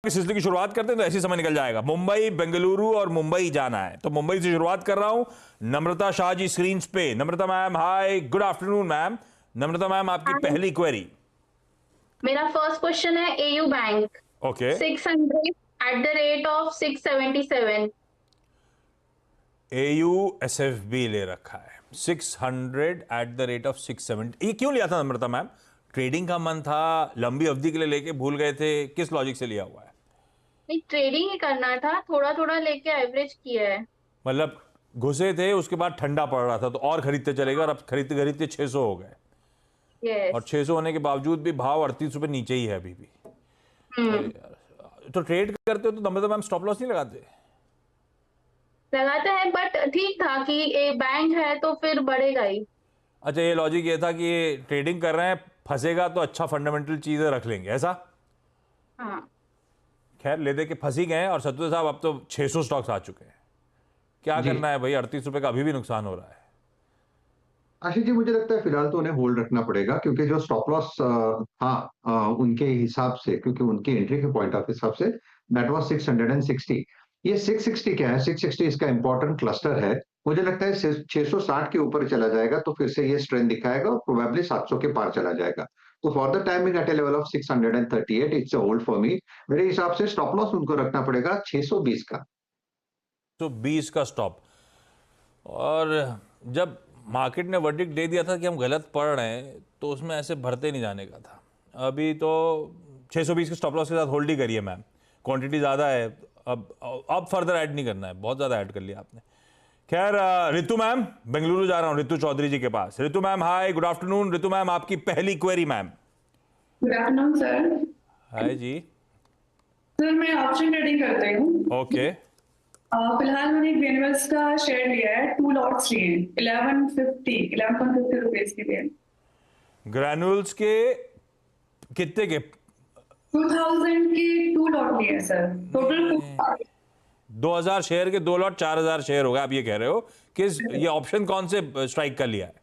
इस सिलसिले की शुरुआत करते हैं तो ऐसी समय निकल जाएगा। मुंबई, बेंगलुरु और मुंबई जाना है, तो मुंबई से शुरुआत कर रहा हूं। नम्रता शाह जी स्क्रीन पे। नम्रता ma'am, hi, good afternoon ma'am. नम्रता मैम, आपकी हाँ, पहली क्वेरी। मेरा फर्स्ट क्वेश्चन है AU bank okay. 600 at the rate of 677। AU SFB ले रखा है 600 एट द रेट ऑफ 670। ये क्यों लिया था नम्रता मैम? ट्रेडिंग का मन था, लंबी अवधि के लिए लेके भूल गए थे, किस लॉजिक से लिया हुआ है? नहीं, ट्रेडिंग ही करना था, थोड़ा थोड़ा लेके एवरेज किया है। मतलब घुसे थे, उसके बाद ठंडा पड़ रहा था तो और खरीदते चले गए, और अब खरीदते खरीदते 600 हो गए। और यस। 600 होने के बावजूद भी भाव 38 रुपये नीचे ही है अभी भी। अरे हम्म। यार, तो ट्रेड करते हो तो नम्रता मैम स्टॉप लॉस नहीं लगाते? लगाते हैं, बट ठीक था कि ए बैंक है तो फिर बढ़ेगा ही। अच्छा, ये लॉजिक ये था कि ये ट्रेडिंग कर रहे हैं, फंसेगा तो अच्छा फंडामेंटल चीजें रख लेंगे, ऐसा? हाँ। खैर, ले दे के फंस ही गए हैं, और सत्तू साहब अब तो 600 स्टॉक्स आ चुके हैं। क्या जी। करना है भाई? 38 रुपये का अभी भी नुकसान हो रहा है। आशीष जी, मुझे लगता है फिलहाल तो उन्हें होल्ड रखना पड़ेगा, क्योंकि जो स्टॉप लॉस था उनके हिसाब से, क्योंकि उनके एंट्री के पॉइंट ऑफ हिसाब से दैट वाज 660। ये 660 क्या है? 660 इसका इंपॉर्टेंट क्लस्टर है। मुझे लगता है 660 के ऊपर चला जाएगा तो फिर से ये स्ट्रेंथ दिखाएगा और प्रोबेबली 700 के पार चला जाएगा। तो for the timing at a level of 638 it's a hold for me. मेरे हिसाब से स्टॉप लॉस उनको रखना पड़ेगा 620 का। तो 20 का स्टॉप। और जब मार्केट ने वर्डिक्ट दे दिया था कि हम गलत पढ़ रहे हैं, तो उसमें ऐसे भरते नहीं जाने का था। अभी तो 620 के स्टॉप लॉस के साथ होल्ड ही करिए मैम। क्वांटिटी ज़्यादा है, अब फर्दर ऐड नहीं करना है, बहुत ज़्यादा ऐड कर लिया आपने। खैर, रितु मैम, बेंगलुरु जा रहा हूँ रितु चौधरी जी के पास। Ritu ma'am, hi, good afternoon. Ritu ma'am, आपकी पहली query ma'am. Good afternoon sir. Hi ji. Sir मैं ऑप्शन ट्रेडिंग करती हूँ। ओके। फिलहाल मैंने ग्रेन्यूल्स का शेयर लिया है, 2 लॉट्स लिए 11.50 रुपीज के लिए। ग्रैन्यूल्स के कितने के? 2000 के 2 लॉट लिए सर, टोटल 2000 शेयर के 2 लॉट, 4000 शेयर हो गए। आप ये कह रहे हो कि ये ऑप्शन कौन से स्ट्राइक कर लिया है?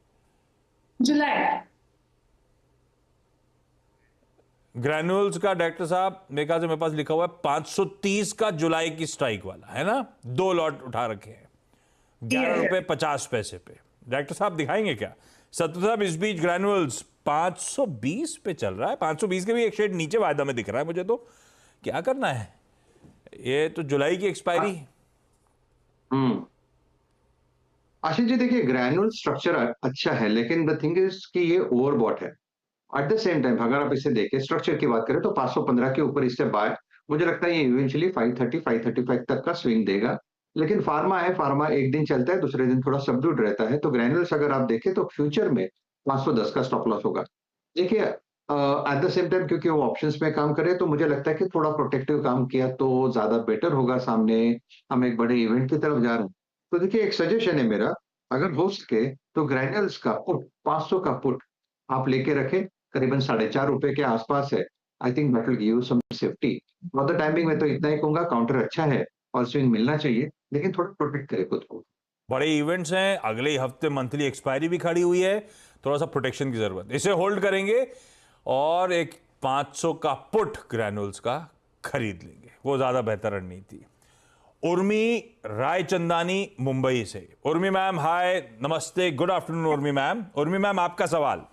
जुलाई। ग्रैन्यूल्स का डायरेक्टर साहब, मेरे ख्याल से मेरे पास लिखा हुआ है 530 का जुलाई की स्ट्राइक वाला है ना? 2 लॉट उठा रखे हैं 11 रुपए 50 पैसे पे। डायरेक्टर साहब दिखाएंगे क्या? सत्तू साहब, इस बीच ग्रैन्यूल्स 520 पे चल रहा है। 520 के भी एक शेड नीचे वायदा में दिख रहा है मुझे। तो क्या करना है? ये तो जुलाई की एक्सपायरी। हम्म। आशीष जी, देखिए, ग्रैन्युल स्ट्रक्चर अच्छा है, लेकिन द थिंग इज कि ये ओवरबॉट है। एट द सेम टाइम अगर आप इसे देखें, स्ट्रक्चर की बात करें तो 515 के ऊपर इससे बाय, मुझे लगता है ये इवेंचुअली 530 535 तक का स्विंग देगा। लेकिन फार्मा है, फार्मा एक दिन चलता है, दूसरे दिन थोड़ा सबड्यूड रहता है। तो ग्रैन्युल्स अगर आप देखें तो फ्यूचर में 510 का स्टॉप लॉस होगा। देखिए, एट द सेम टाइम क्योंकि वो ऑप्शंस में काम करे, तो मुझे लगता है कि थोड़ा प्रोटेक्टिव काम किया तो ज्यादा बेटर होगा। सामने हम एक बड़े इवेंट की तरफ जा रहे हैं। तो देखिए, एक सजेशन है मेरा, अगर हो सके तो ग्रैन्युल्स का पुट, 500 का पुट आप लेके रखें, करीबन 4.5 रुपए के आसपास है। I think that will give you some safety. For the timing में तो इतना ही कहूंगा, काउंटर अच्छा है और स्विंग मिलना चाहिए, लेकिन थोड़ा प्रोटेक्ट करे खुद को। बड़े इवेंट्स हैं, अगले ही हफ्ते मंथली एक्सपायरी भी खड़ी हुई है, थोड़ा सा प्रोटेक्शन की जरूरत है। इसे होल्ड करेंगे और एक 500 का पुट ग्रैन्युल्स का खरीद लेंगे, वो ज्यादा बेहतर रणनीति। उर्मी रायचंदानी मुंबई से। उर्मी मैम, हाय, नमस्ते, good afternoon Urmi ma'am. Urmi ma'am, आपका सवाल।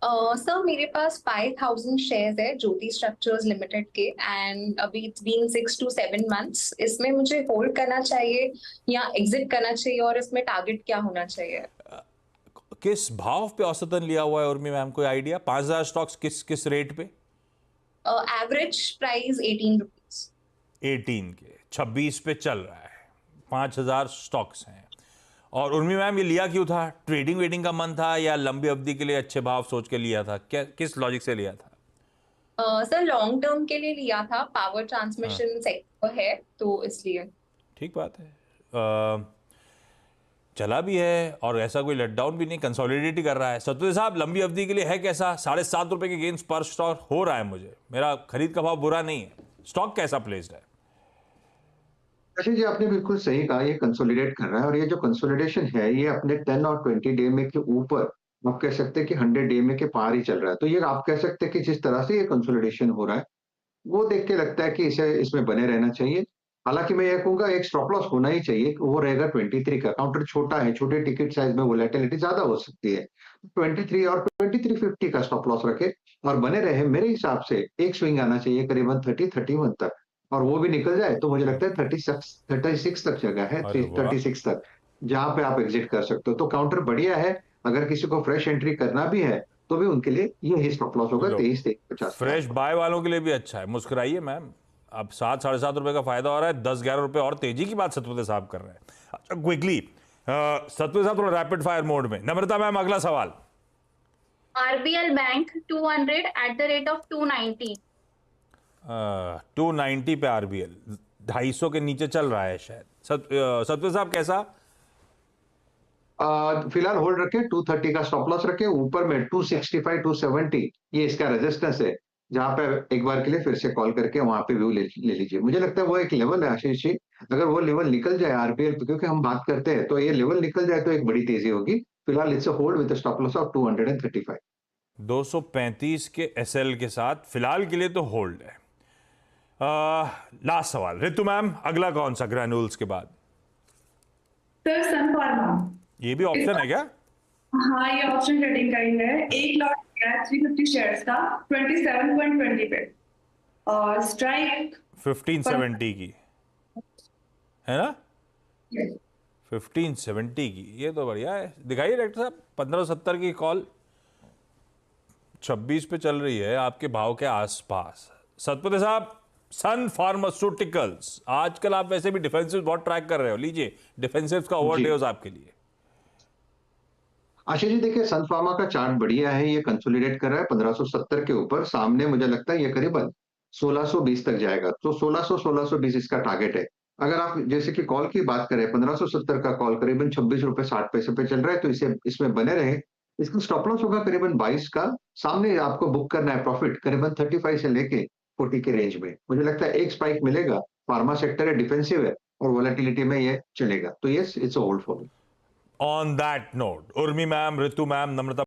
सर मेरे पास 5000 शेयर्स है ज्योति स्ट्रक्चर्स लिमिटेड के, एंड अभी इट्स बीन 6 to 7 months। इसमें मुझे होल्ड करना चाहिए या एग्जिट करना चाहिए, और इसमें टारगेट क्या होना चाहिए? किस भाव पे औसतन लिया हुआ है उर्मी मैम, कोई आइडिया? 5000 स्टॉक्स किस किस रेट पे? Average price 18 rupees. 18 के 26 पे चल रहा है। 5000 स्टॉक्स हैं। और उर्मी मैम, ये लिया क्यों था? ट्रेडिंग वेडिंग का मन था या लंबी अवधि के लिए अच्छे भाव सोच के लिया था? क्या, किस लॉजिक से लिया था? सर लॉन्ग टर्म के लिए लिया था, पावर हाँ, ट्रांसमिशन सेक्टर है तो इसलिए। ठीक बात है। चला भी है और ऐसा कोई लेट डाउन भी नहीं, कंसोलिडेट ही कर रहा है। सत्तू साहब, लंबी अवधि के लिए है कैसा? 7.5 रुपए के गेंस पर स्टॉक हो रहा है मुझे। मेरा खरीद का भाव बुरा नहीं है। स्टॉक कैसा प्लेस्ड है? अच्छा जी, आपने बिल्कुल सही कहा, ये कंसोलिडेट कर रहा है, और ये जो कंसोलिडेशन है ये अपने 10 और 20 डे में के ऊपर, आप कह सकते हैं कि 100 डे में के पार ही चल रहा है। तो ये आप कह सकते हैं कि जिस तरह से ये कंसोलिडेशन हो रहा है, वो देख के लगता है कि इसे इसमें बने रहना चाहिए। हालाँकि मैं ये कहूँगा एक स्टॉप लॉस होना ही चाहिए, वो रहेगा 23 का। काउंटर छोटा है, छोटे टिकट साइज़ में वोलेटिलिटी ज़्यादा हो सकती है। 23 और 2350 का स्टॉप लॉस रखें और बने रहे। मेरे हिसाब से एक स्विंग आना चाहिए करीबन 30-31 तक, और वो भी निकल जाए तो मुझे लगता है 36 तक जगह है, अरे वाह 36 तक, जहाँ पे आप एग्ज़िट कर सकते हो। तो काउंटर बढ़िया है, अगर किसी को फ्रेश एंट्री करना भी है, तो भी उनके लिए यही स्टॉप लॉस होगा लो 23-50 के फ्रेश आसपास। बाय वालों के लिए भी अच्छा है। मुस्कुराइए मैम, अब 7-7.5 रुपए का फायदा हो रहा है, 10-11 रुपए और तेजी की बात सतपति साहब कर रहे हैं। अच्छा क्विकली सतपति साहब थोड़ा रैपिड फायर मोड में। नम्रता मैम अगला सवाल। RBL bank 200 at the rate of 290। 290 पे आरबीएल 250 के नीचे चल रहा है शायद। सतपति साहब कैसा? फिलहाल होल्ड रखें, 230 का स्टॉप लॉस रखें, ऊपर में 265 270 ये इसका रेजिस्टेंस है, जहां पे एक बार के लिए फिर से कॉल करके वहां पे व्यू ले लीजिए। मुझे लगता है वो एक लेवल है आशीष जी, अगर वो लेवल निकल जाए आरबीएल पे, क्योंकि हम बात करते हैं, तो ये लेवल निकल जाए तो एक बड़ी तेजी होगी। फिलहाल it's a hold with stop loss of 235। 235 के एसएल के साथ फिलहाल के लिए तो होल्ड है। लास्ट सवाल रितु मैम, अगला कौन सा ग्रैन्यूल्स के बाद? सर सन फार्मा, ये भी ऑप्शन है क्या? हाँ ये ऑप्शन ट्रेडिंग का ही है। एक लॉट है 350 शेयर्स का 27.20 पे, और स्ट्राइक 1570 की है ना? 1570 की, ये तो बढ़िया है। दिखाइए डायरेक्टर साहब, 1570 की कॉल 26 पे चल रही है, आपके भाव के आसपास। सतपति साहब, सन फार्मास्यूटिकल्स, आजकल आप वैसे भी डिफेंसिव बहुत ट्रैक कर रहे हो, लीजिए डिफेंसिव का ओवरडेज आपके लिए। आशीष जी देखिए, सन फार्मा का चार्ट बढ़िया है, ये कंसोलिडेट कर रहा है 1570 के ऊपर। सामने मुझे लगता है ये करीबन 1620 तक जाएगा, तो 1620 इसका टारगेट है। अगर आप जैसे कि कॉल की बात करें, 1570 का कॉल करीबन 26 रुपए 60 पैसे पे चल रहा है, तो इसे इसमें बने रहे। इसका स्टॉप लॉस होगा करीबन 22 का। सामने आपको बुक करना है प्रॉफिट करीबन 35 से लेके 40 के रेंज में। मुझे लगता है एक स्पाइक मिलेगा, फार्मा सेक्टर है, डिफेंसिव है, और वोलेटिलिटी में ये चलेगा, तो yes it's a hold for me. On that note, Urmi ma'am, Ritu ma'am, Namrata